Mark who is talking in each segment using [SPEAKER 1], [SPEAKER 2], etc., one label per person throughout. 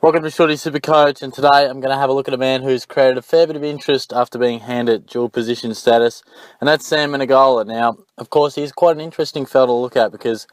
[SPEAKER 1] Welcome to Shorty SuperCoach, and today I'm going to have a look at a man who's created a fair bit of interest after being handed dual position status, and that's Menegola. Now, of course, he's quite an interesting fella to look at because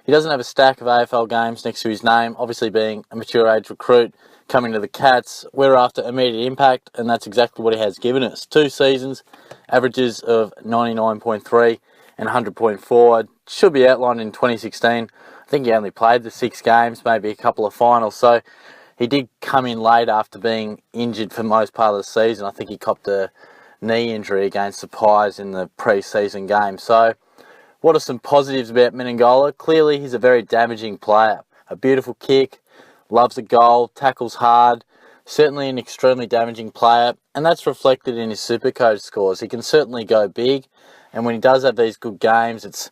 [SPEAKER 1] he doesn't have a stack of AFL games next to his name, obviously being a mature age recruit coming to the Cats. We're after immediate impact, and that's exactly what he has given us. 2 seasons, averages of 99.3 and 100.4. Should be outlined in 2016. I think he only played the 6 games, maybe a couple of finals, so he did come in late after being injured for most part of the season. I think he copped a knee injury against the Pies in the pre-season game. So what are some positives about Menegola? Clearly, he's a very damaging player. A beautiful kick, loves a goal, tackles hard, certainly an extremely damaging player, and that's reflected in his SuperCoach scores. He can certainly go big, and when he does have these good games, it's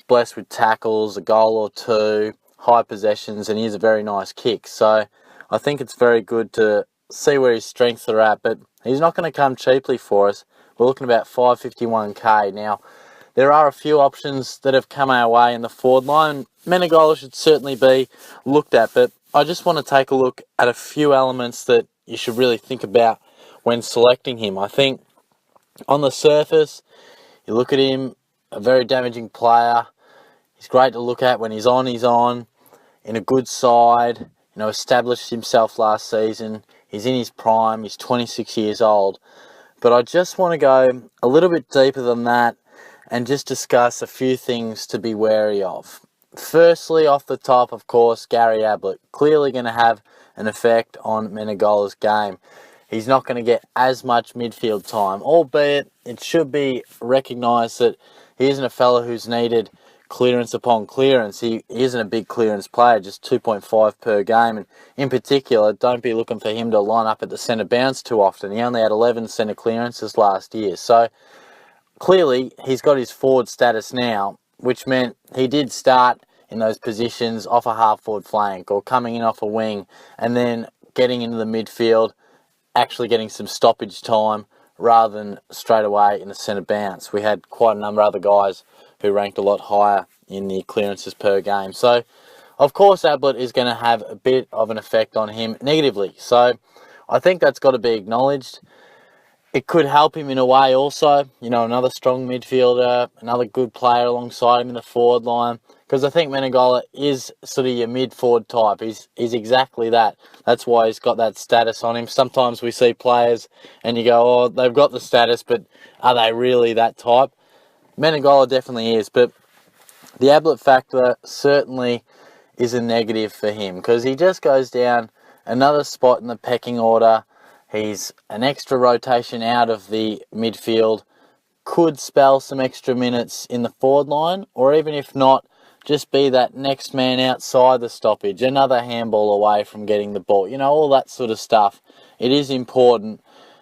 [SPEAKER 1] blessed with tackles, a goal or two, high possessions, and he has a very nice kick. So I think it's very good to see where his strengths are at, but he's not going to come cheaply for us. We're looking about $551k. Now, there are a few options that have come our way in the forward line. Menegola should certainly be looked at, but I just want to take a look at a few elements that you should really think about when selecting him. I think on the surface, you look at him, a very damaging player. He's great to look at when he's on, in a good side. Established himself last season. He's in his prime. He's 26 years old. But I just want to go a little bit deeper than that and just discuss a few things to be wary of. Firstly, off the top, of course, Gary Ablett. Clearly going to have an effect on Menegola's game. He's not going to get as much midfield time, albeit it should be recognised that he isn't a fella who's needed clearance upon clearance. He isn't a big clearance player, just 2.5 per game, and in particular, don't be looking for him to line up at the centre bounce too often. He only had 11 centre clearances last year, so clearly he's got his forward status now, which meant he did start in those positions off a half-forward flank or coming in off a wing and then getting into the midfield, actually getting some stoppage time rather than straight away in the centre bounce. We had quite a number of other guys who ranked a lot higher in the clearances per game. So, of course, Ablett is going to have a bit of an effect on him negatively. So, I think that's got to be acknowledged. It could help him in a way also, another strong midfielder, another good player alongside him in the forward line. Because I think Menegola is sort of your mid-forward type. He's exactly that. That's why he's got that status on him. Sometimes we see players and you go, oh, they've got the status, but are they really that type? Menegola definitely is, but the Ablett factor certainly is a negative for him because he just goes down another spot in the pecking order. He's an extra rotation out of the midfield, could spell some extra minutes in the forward line, or even if not, just be that next man outside the stoppage, another handball away from getting the ball, all that sort of stuff. It is important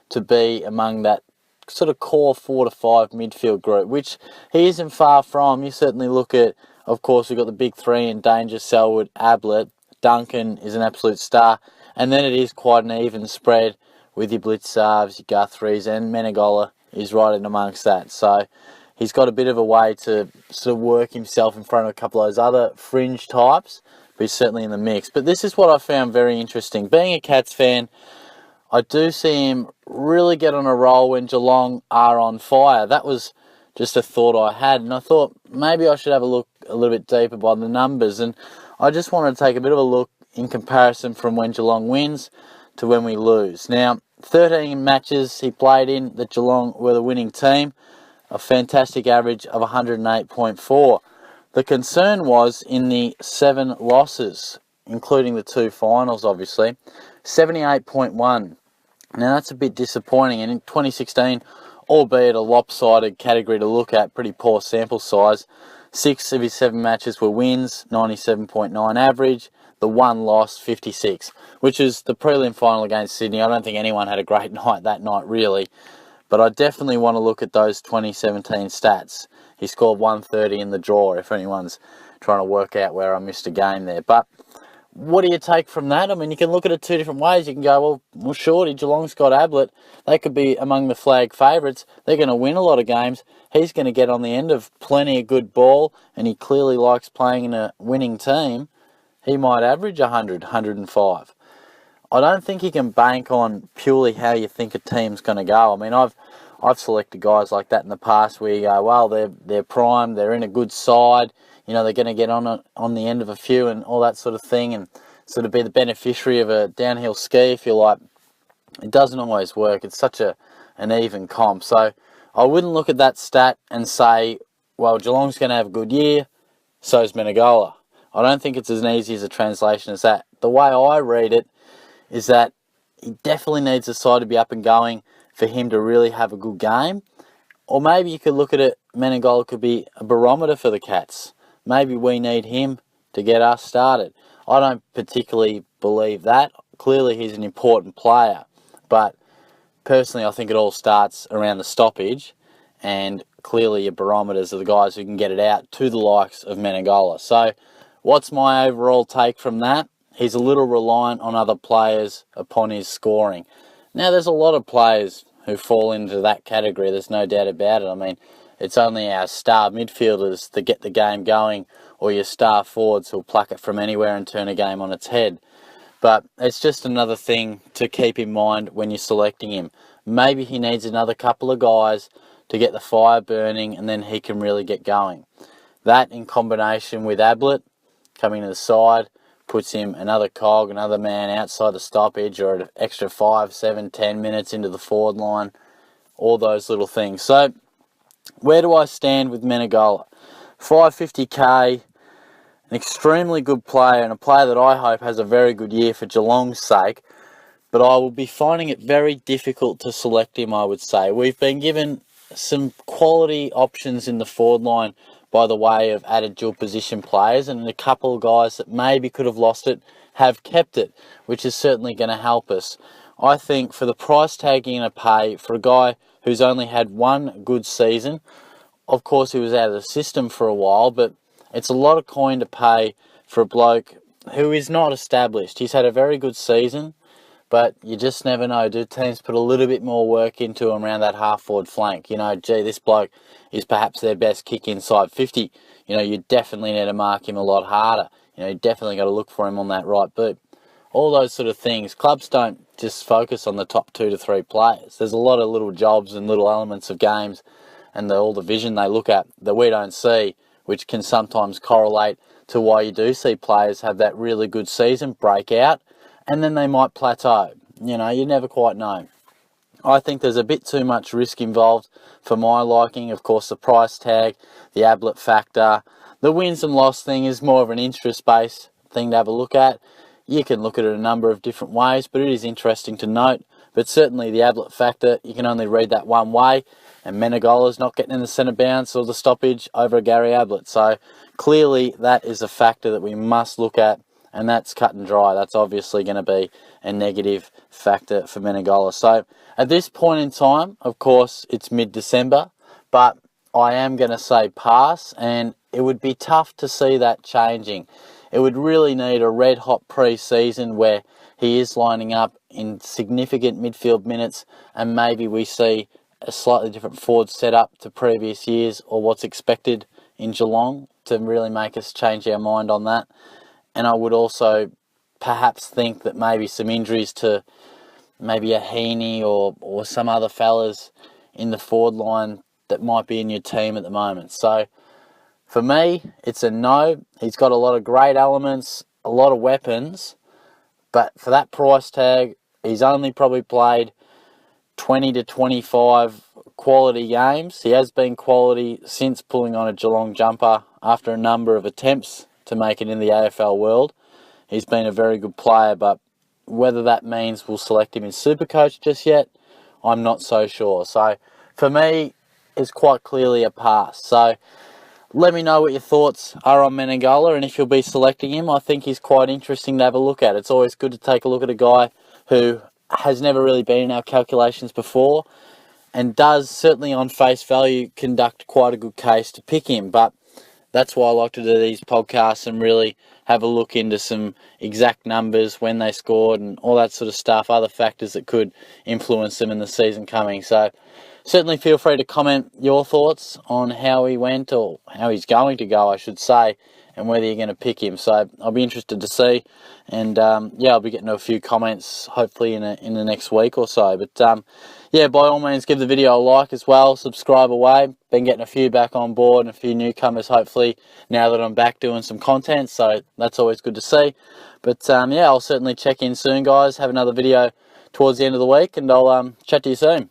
[SPEAKER 1] to be among that sort of core 4 to 5 midfield group, which he isn't far from. You certainly look at, of course, we've got the big 3 in danger: Selwood, Ablett, Duncan is an absolute star, and then it is quite an even spread with your Blitzarves, your Guthries, and Menegola is right in amongst that. So he's got a bit of a way to sort of work himself in front of a couple of those other fringe types, but he's certainly in the mix. But this is what I found very interesting. Being a Cats fan, I do see him really get on a roll when Geelong are on fire. That was just a thought I had, and I thought maybe I should have a look a little bit deeper by the numbers, and I just wanted to take a bit of a look in comparison from when Geelong wins to when we lose. Now, 13 matches he played in that Geelong were the winning team, a fantastic average of 108.4. The concern was in the 7 losses, including the 2 finals, obviously, 78.1. Now, that's a bit disappointing, and in 2016, albeit a lopsided category to look at, pretty poor sample size, 6 of his 7 matches were wins, 97.9 average, the 1 loss, 56, which is the prelim final against Sydney. I don't think anyone had a great night that night, really, but I definitely want to look at those 2017 stats. He scored 130 in the draw, if anyone's trying to work out where I missed a game there. But what do you take from that? I mean, you can look at it 2 different ways. You can go, well, surely Geelong's got Ablett. They could be among the flag favourites. They're going to win a lot of games. He's going to get on the end of plenty of good ball, and he clearly likes playing in a winning team. He might average 100, 105. I don't think you can bank on purely how you think a team's going to go. I mean, I've selected guys like that in the past where you go, well, they're primed, they're in a good side, they're going to get on the end of a few and all that sort of thing, and sort of be the beneficiary of a downhill ski, if you like. It doesn't always work. It's such an even comp. So I wouldn't look at that stat and say, well, Geelong's going to have a good year, so's Menegola. I don't think it's as easy as a translation as that. The way I read it is that he definitely needs the side to be up and going for him to really have a good game. Or maybe you could look at it, Menegola could be a barometer for the Cats. Maybe we need him to get us started. I don't particularly believe that. Clearly he's an important player. But personally, I think it all starts around the stoppage, and clearly your barometers are the guys who can get it out to the likes of Menegola. So what's my overall take from that? He's a little reliant on other players upon his scoring. Now, there's a lot of players who fall into that category, there's no doubt about it. I mean, it's only our star midfielders that get the game going, or your star forwards who'll pluck it from anywhere and turn a game on its head. But it's just another thing to keep in mind when you're selecting him. Maybe he needs another couple of guys to get the fire burning, and then he can really get going. That, in combination with Ablett coming to the side, puts him another cog, another man outside the stoppage, or an extra 5, 7, 10 minutes into the forward line. All those little things. So, where do I stand with Menegola? 550k, an extremely good player, and a player that I hope has a very good year for Geelong's sake, but I will be finding it very difficult to select him, I would say. We've been given some quality options in the forward line by the way of added dual position players, and a couple of guys that maybe could have lost it have kept it, which is certainly going to help us. I think for the price tag you're going to pay for a guy who's only had one good season, of course he was out of the system for a while, but it's a lot of coin to pay for a bloke who is not established. He's had a very good season, but you just never know. Do teams put a little bit more work into him around that half-forward flank? Gee, this bloke is perhaps their best kick inside 50. You definitely need to mark him a lot harder. You definitely got to look for him on that right boot. All those sort of things. Clubs don't just focus on the top 2 to 3 players. There's a lot of little jobs and little elements of games and all the vision they look at that we don't see, which can sometimes correlate to why you do see players have that really good season, break out, and then they might plateau. You never quite know. I think there's a bit too much risk involved for my liking. Of course, the price tag, the Ablett factor, the wins and loss thing is more of an interest-based thing to have a look at. You can look at it a number of different ways, but it is interesting to note. But certainly the Ablett factor, you can only read that one way, and Menegola's not getting in the centre bounce or the stoppage over Gary Ablett. So clearly that is a factor that we must look at, and that's cut and dry. That's obviously going to be a negative factor for Menegola. So at this point in time, of course, it's mid-December, but I am going to say pass, and it would be tough to see that changing. It would really need a red-hot pre-season where he is lining up in significant midfield minutes, and maybe we see a slightly different forward setup to previous years or what's expected in Geelong to really make us change our mind on that. And I would also perhaps think that maybe some injuries to maybe a Heaney or some other fellas in the forward line that might be in your team at the moment. So for me, it's a no. He's got a lot of great elements, a lot of weapons, but for that price tag, he's only probably played 20 to 25 quality games. He has been quality since pulling on a Geelong jumper after a number of attempts to make it in the AFL world. He's been a very good player, but whether that means we'll select him in SuperCoach just yet, I'm not so sure. So for me, it's quite clearly a pass. So let me know what your thoughts are on Menegola, and if you'll be selecting him. I think he's quite interesting to have a look at. It's always good to take a look at a guy who has never really been in our calculations before, and does, certainly on face value, conduct quite a good case to pick him. But that's why I like to do these podcasts and really have a look into some exact numbers, when they scored and all that sort of stuff, other factors that could influence them in the season coming. So certainly feel free to comment your thoughts on how he went, or how he's going to go, I should say, and whether you're going to pick him. So I'll be interested to see, and yeah, I'll be getting a few comments hopefully in the next week or so. But yeah, by all means, give the video a like as well, subscribe away. Been getting a few back on board and a few newcomers hopefully now that I'm back doing some content, so that's always good to see. But yeah, I'll certainly check in soon, guys. Have another video towards the end of the week, and I'll chat to you soon.